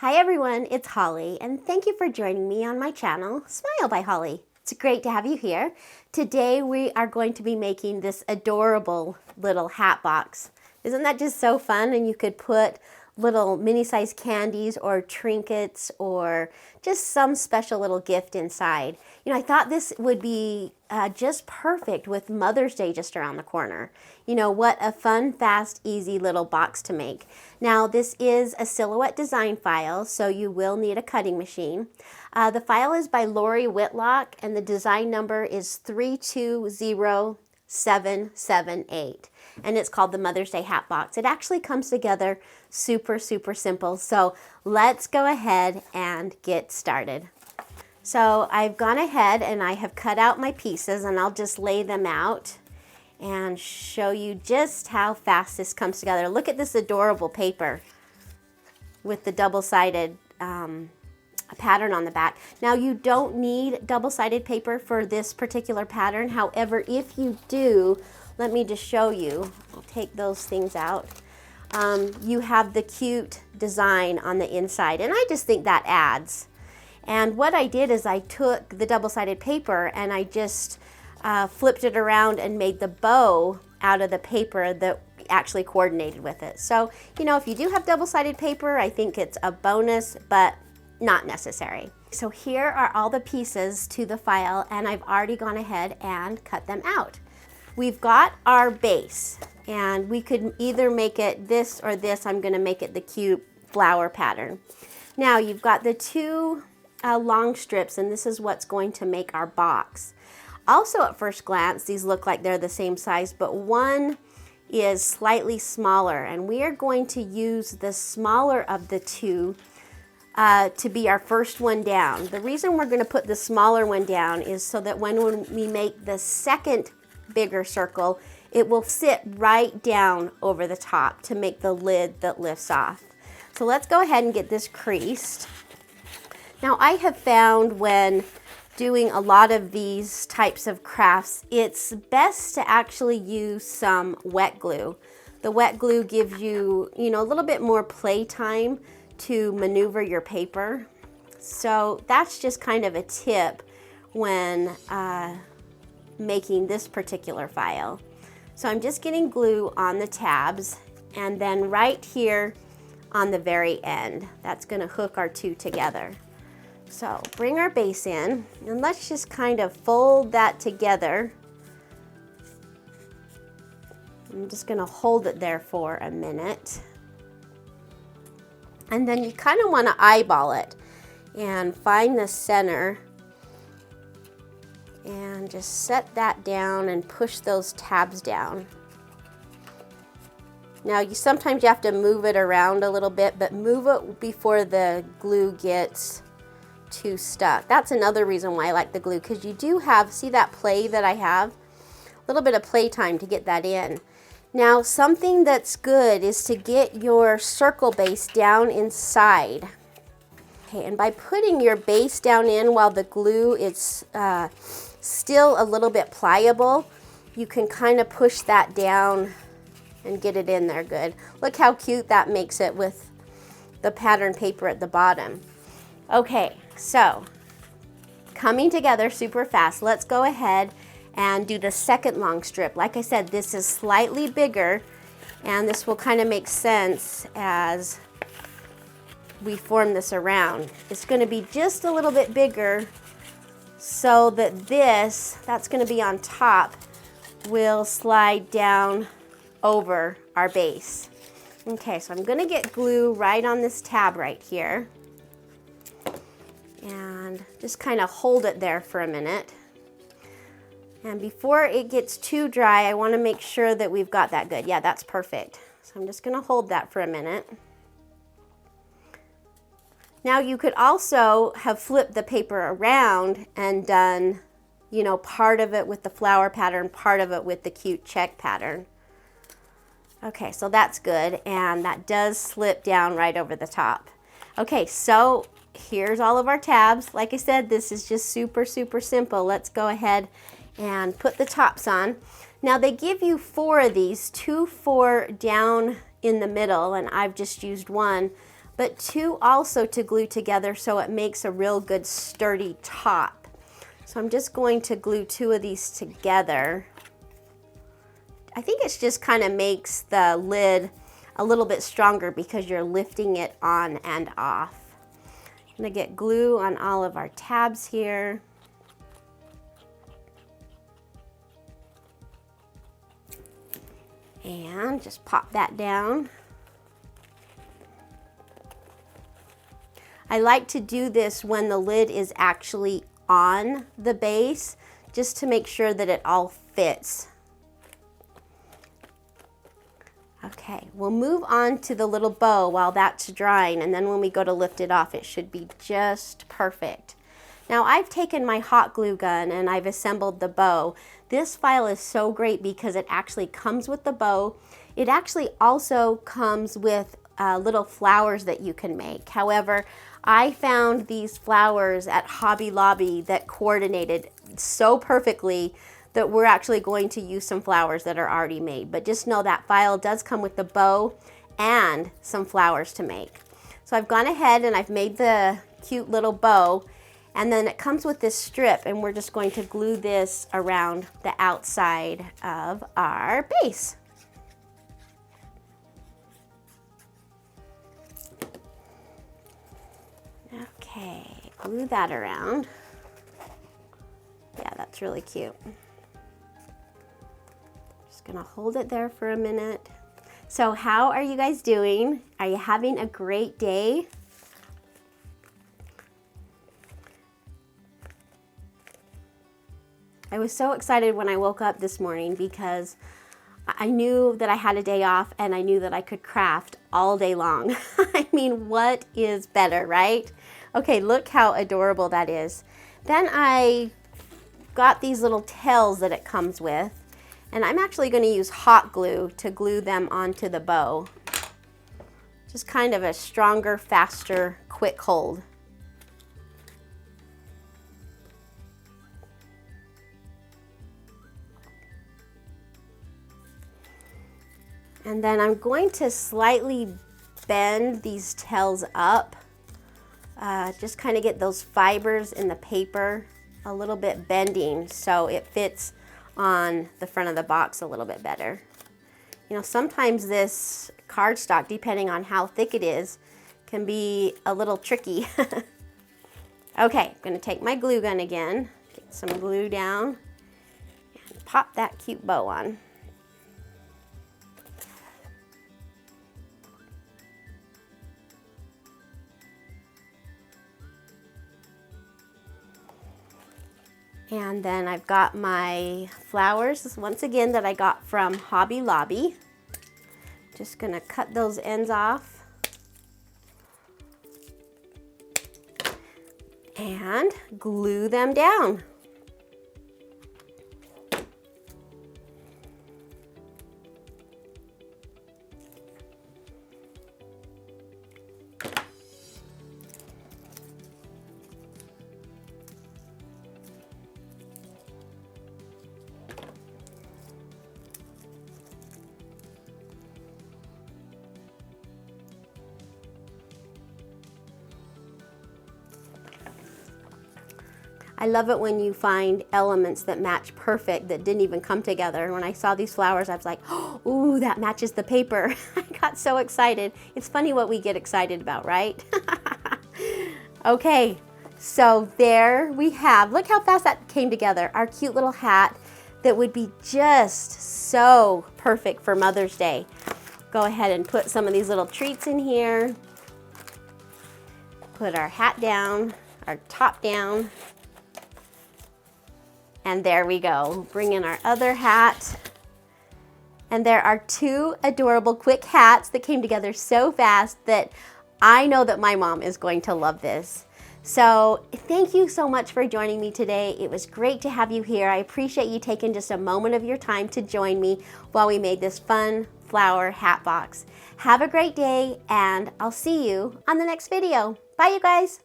Hi everyone, it's Holly, and thank you for joining me on my channel, Smile by Holly. It's great to have you here. Today we are going to be making this adorable little hat box. Isn't that just so fun? And you could put little mini-sized candies or trinkets or just some special little gift inside. You know, I thought this would be just perfect with Mother's Day just around the corner. You know, what a fun, fast, easy little box to make. Now, this is a silhouette design file, so you will need a cutting machine. The file is by Whitlock, and the design number is 320778. And it's called the Mother's Day Hat Box. It actually comes together super simple. So let's go ahead and get started. So I've gone ahead and I have cut out my pieces, and I'll just lay them out and show you just how fast this comes together. Look at this adorable paper with the double-sided pattern on the back. Now, you don't need double-sided paper for this particular pattern. However, if you do, let me just show you. I'll take those things out. You have the cute design on the inside, and I just think that adds. And what I did is I took the double-sided paper and I just flipped it around and made the bow out of the paper that actually coordinated with it. So, you know, if you do have double-sided paper, I think it's a bonus, but not necessary. So here are all the pieces to the file, and I've already gone ahead and cut them out. We've got our base, and we could either make it this or this. I'm going to make it the cute flower pattern. Now, you've got the two long strips, and this is what's going to make our box. Also, at first glance, these look like they're the same size, but one is slightly smaller, and we are going to use the smaller of the two to be our first one down. The reason we're going to put the smaller one down is so that when we make the second bigger circle, it will sit right down over the top to make the lid that lifts off. So let's go ahead and get this creased. Now, I have found when doing a lot of these types of crafts, it's best to actually use some wet glue. The wet glue gives you, a little bit more play time to maneuver your paper. So that's just kind of a tip when making this particular file. So I'm just getting glue on the tabs, and then right here on the very end, that's going to hook our two together. So bring our base in, and let's just kind of fold that together. I'm just going to hold it there for a minute. And then you kind of want to eyeball it and find the center and just set that down and push those tabs down. Now, sometimes you have to move it around a little bit, but move it before the glue gets too stuck. That's another reason why I like the glue, because you do have, see that play that I have? A little bit of play time to get that in. Now, something that's good is to get your circle base down inside. Okay, and by putting your base down in while the glue is still a little bit pliable, you can kind of push that down and get it in there good. Look how cute that makes it with the pattern paper at the bottom. Okay, so coming together super fast. Let's go ahead and do the second long strip. Like I said, this is slightly bigger, and this will kind of make sense as we form this around. It's going to be just a little bit bigger so that that's going to be on top, will slide down over our base. Okay, so I'm going to get glue right on this tab right here and just kind of hold it there for a minute. And before it gets too dry, I want to make sure that we've got that good. Yeah, that's perfect. So I'm just going to hold that for a minute. Now, you could also have flipped the paper around and done, part of it with the flower pattern, part of it with the cute check pattern. Okay, so that's good, and that does slip down right over the top. Okay, so here's all of our tabs. Like I said, this is just super simple. Let's go ahead and put the tops on. Now, they give you 4 of these, 2 for down in the middle, and I've just used one. but two also to glue together so it makes a real good sturdy top. So I'm just going to glue two of these together. I think it just kind of makes the lid a little bit stronger because you're lifting it on and off. I'm gonna get glue on all of our tabs here. And just pop that down. I like to do this when the lid is actually on the base, just to make sure that it all fits. Okay, we'll move on to the little bow while that's drying, and then when we go to lift it off, it should be just perfect. Now I've taken my hot glue gun and I've assembled the bow. This file is so great because it actually comes with the bow. It actually also comes with little flowers that you can make. However, I found these flowers at Hobby Lobby that coordinated so perfectly that we're actually going to use some flowers that are already made. But just know that file does come with the bow and some flowers to make. So I've gone ahead and I've made the cute little bow, and then it comes with this strip, and we're just going to glue this around the outside of our base. Okay, glue that around. Yeah, that's really cute. Just gonna hold it there for a minute. So how are you guys doing? Are you having a great day? I was so excited when I woke up this morning because I knew that I had a day off and I knew that I could craft all day long. I mean, what is better, right? Okay, look how adorable that is. Then I got these little tails that it comes with, and I'm actually going to use hot glue to glue them onto the bow. Just kind of a stronger, faster, quick hold. And then I'm going to slightly bend these tails up, just kind of get those fibers in the paper a little bit bending so it fits on the front of the box a little bit better. You know, sometimes this cardstock, depending on how thick it is, can be a little tricky. Okay, I'm going to take my glue gun again, get some glue down, and pop that cute bow on. And then I've got my flowers, once again, that I got from Hobby Lobby. Just gonna cut those ends off. And glue them down. I love it when you find elements that match perfect that didn't even come together. When I saw these flowers, I was like, oh, ooh, that matches the paper. I got so excited. It's funny what we get excited about, right? Okay, so there we have, look how fast that came together. Our cute little hat that would be just so perfect for Mother's Day. Go ahead and put some of these little treats in here. Put our hat down, our top down. And there we go. Bring in our other hat. And there are two adorable quick hats that came together so fast that I know that my mom is going to love this. So thank you so much for joining me today. It was great to have you here. I appreciate you taking just a moment of your time to join me while we made this fun flower hat box. Have a great day, and I'll see you on the next video. Bye, you guys.